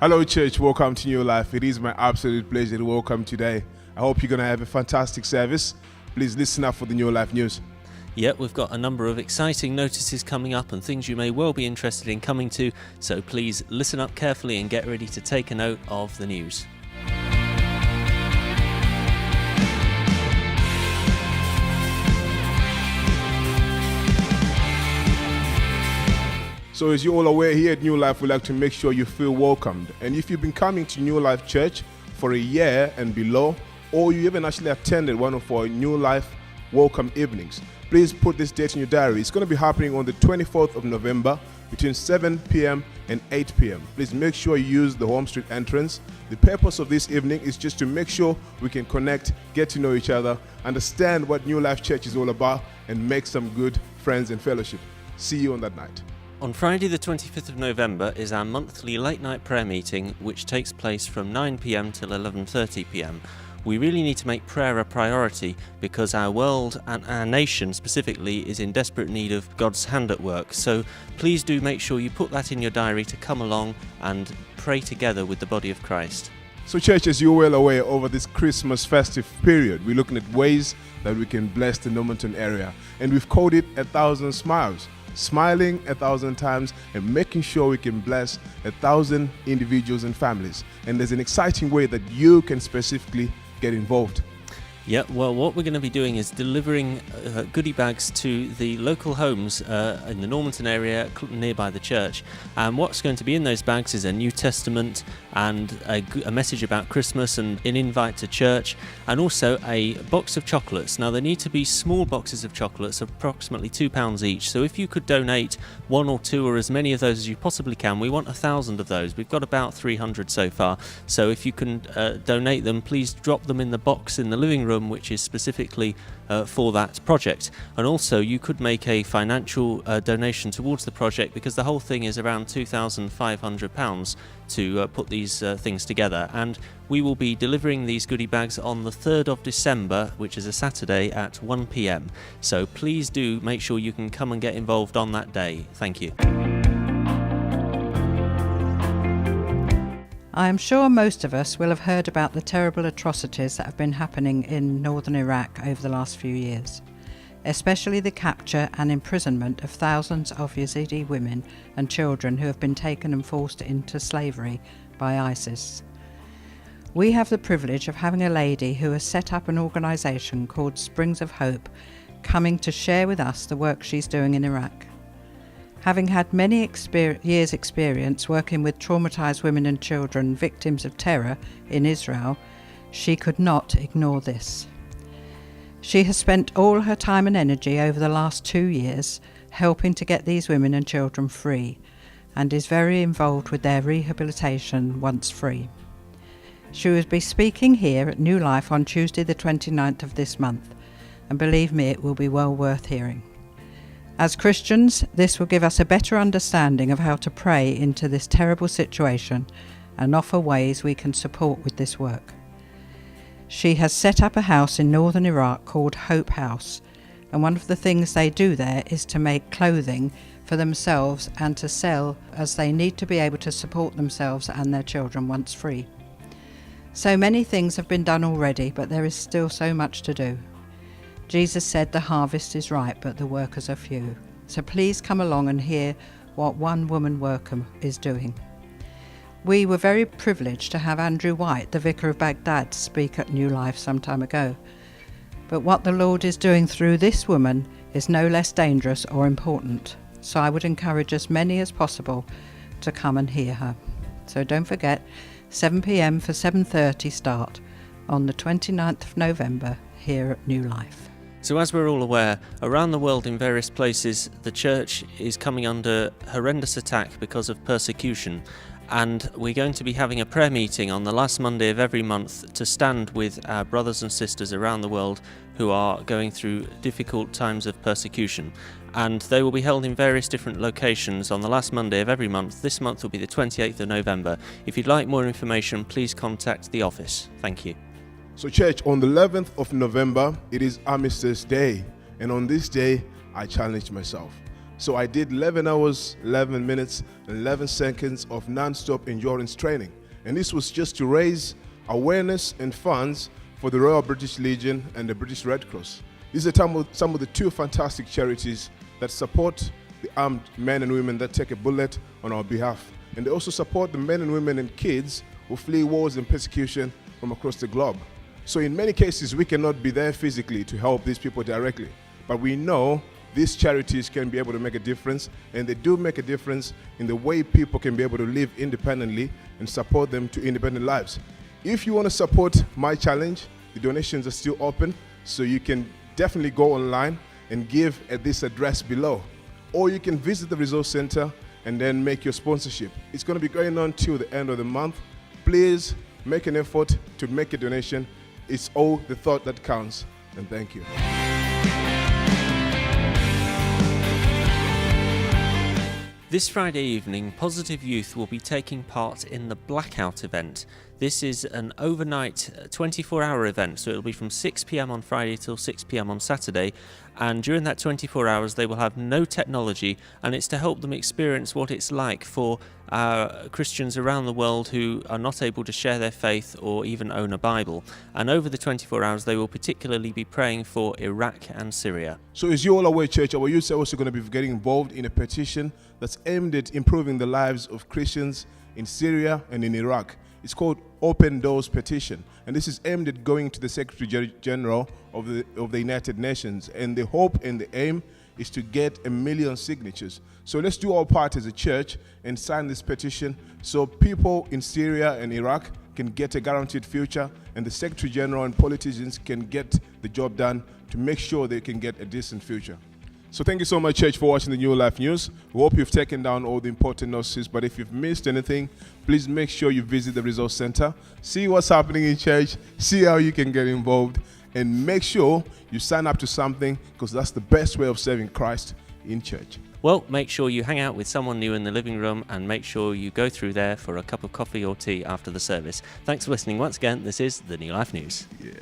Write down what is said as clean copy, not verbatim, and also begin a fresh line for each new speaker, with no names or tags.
Hello church, welcome to New Life. It is my absolute pleasure to welcome today. I hope you're going to have a fantastic service. Please listen up for the New Life news.
Yeah, we've got a number of exciting notices coming up and things you may well be interested in coming to, so please listen up carefully and get ready to take a note of the news.
So as you're all aware, here at New Life, we like to make sure you feel welcomed. And if you've been coming to New Life Church for a year and below, or you even actually attended one of our New Life Welcome Evenings, please put this date in your diary. It's going to be happening on the 24th of November between 7 p.m. and 8 p.m. Please make sure you use the Home Street entrance. The purpose of this evening is just to make sure we can connect, get to know each other, understand what New Life Church is all about, and make some good friends and fellowship. See you on that night.
On Friday the 25th of November is our monthly late night prayer meeting, which takes place from 9 p.m. till 11:30 p.m. We really need to make prayer a priority because our world and our nation specifically is in desperate need of God's hand at work. So please do make sure you put that in your diary to come along and pray together with the body of Christ.
So church, as you're well aware, over this Christmas festive period, we're looking at ways that we can bless the Normanton area. And we've called it 1,000 Smiles. Smiling 1,000 times and making sure we can bless 1,000 individuals and families. And there's an exciting way that you can specifically get involved.
Yeah, well, what we're going to be doing is delivering goodie bags to the local homes in the Normanton area nearby the church. And what's going to be in those bags is a New Testament and a message about Christmas and an invite to church, and also a box of chocolates. Now, they need to be small boxes of chocolates, approximately £2 each. So if you could donate one or two or as many of those as you possibly can, we want 1,000 of those. We've got about 300 so far. So if you can donate them, please drop them in the box in the living room, which is specifically for that project. And also you could make a financial donation towards the project, because the whole thing is around £2,500 to put these things together. And we will be delivering these goodie bags on the 3rd of December, which is a Saturday at 1 p.m. So please do make sure you can come and get involved on that day. Thank you.
I am sure most of us will have heard about the terrible atrocities that have been happening in northern Iraq over the last few years, especially the capture and imprisonment of thousands of Yazidi women and children who have been taken and forced into slavery by ISIS. We have the privilege of having a lady who has set up an organisation called Springs of Hope, coming to share with us the work she's doing in Iraq. Having had many years' experience working with traumatised women and children victims of terror in Israel, she could not ignore this. She has spent all her time and energy over the last 2 years helping to get these women and children free, and is very involved with their rehabilitation once free. She will be speaking here at New Life on Tuesday the 29th of this month, and believe me, it will be well worth hearing. As Christians, this will give us a better understanding of how to pray into this terrible situation and offer ways we can support with this work. She has set up a house in northern Iraq called Hope House, and one of the things they do there is to make clothing for themselves and to sell, as they need to be able to support themselves and their children once free. So many things have been done already, but there is still so much to do. Jesus said the harvest is ripe, but the workers are few. So please come along and hear what one woman worker is doing. We were very privileged to have Andrew White, the Vicar of Baghdad, speak at New Life some time ago. But what the Lord is doing through this woman is no less dangerous or important. So I would encourage as many as possible to come and hear her. So don't forget, 7 p.m. for 7:30 start on the 29th of November here at New Life.
So as we're all aware, around the world in various places, the church is coming under horrendous attack because of persecution. And we're going to be having a prayer meeting on the last Monday of every month to stand with our brothers and sisters around the world who are going through difficult times of persecution. And they will be held in various different locations on the last Monday of every month. This month will be the 28th of November. If you'd like more information, please contact the office. Thank you.
So church, on the 11th of November, it is Armistice Day. And on this day, I challenged myself. So I did 11 hours, 11 minutes, and 11 seconds of non-stop endurance training. And this was just to raise awareness and funds for the Royal British Legion and the British Red Cross. These are some of the two fantastic charities that support the armed men and women that take a bullet on our behalf. And they also support the men and women and kids who flee wars and persecution from across the globe. So in many cases, we cannot be there physically to help these people directly. But we know these charities can be able to make a difference, and they do make a difference in the way people can be able to live independently and support them to independent lives. If you want to support my challenge, the donations are still open, so you can definitely go online and give at this address below. Or you can visit the Resource Center and then make your sponsorship. It's going to be going on till the end of the month. Please make an effort to make a donation. It's all the thought that counts. And thank you.
This Friday evening, Positive Youth will be taking part in the Blackout Event. This is an overnight 24-hour event, so it'll be from 6 p.m. on Friday till 6 p.m. on Saturday, and during that 24 hours they will have no technology, and it's to help them experience what it's like for Christians around the world who are not able to share their faith or even own a Bible. And over the 24 hours they will particularly be praying for Iraq and Syria.
So as you all aware, church, our youth are also going to be getting involved in a petition that's aimed at improving the lives of Christians in Syria and in Iraq. It's called Open Doors Petition, and this is aimed at going to the Secretary General of the United Nations, and the hope and the aim is to get 1 million signatures. So let's do our part as a church and sign this petition so people in Syria and Iraq can get a guaranteed future, and the Secretary General and politicians can get the job done to make sure they can get a decent future. So thank you so much, church, for watching the New Life News. We hope you've taken down all the important notices, but if you've missed anything, please make sure you visit the Resource Center, see what's happening in church, see how you can get involved, and make sure you sign up to something, because that's the best way of serving Christ in church.
Well, make sure you hang out with someone new in the living room, and make sure you go through there for a cup of coffee or tea after the service. Thanks for listening once again. This is the New Life News.
Yeah.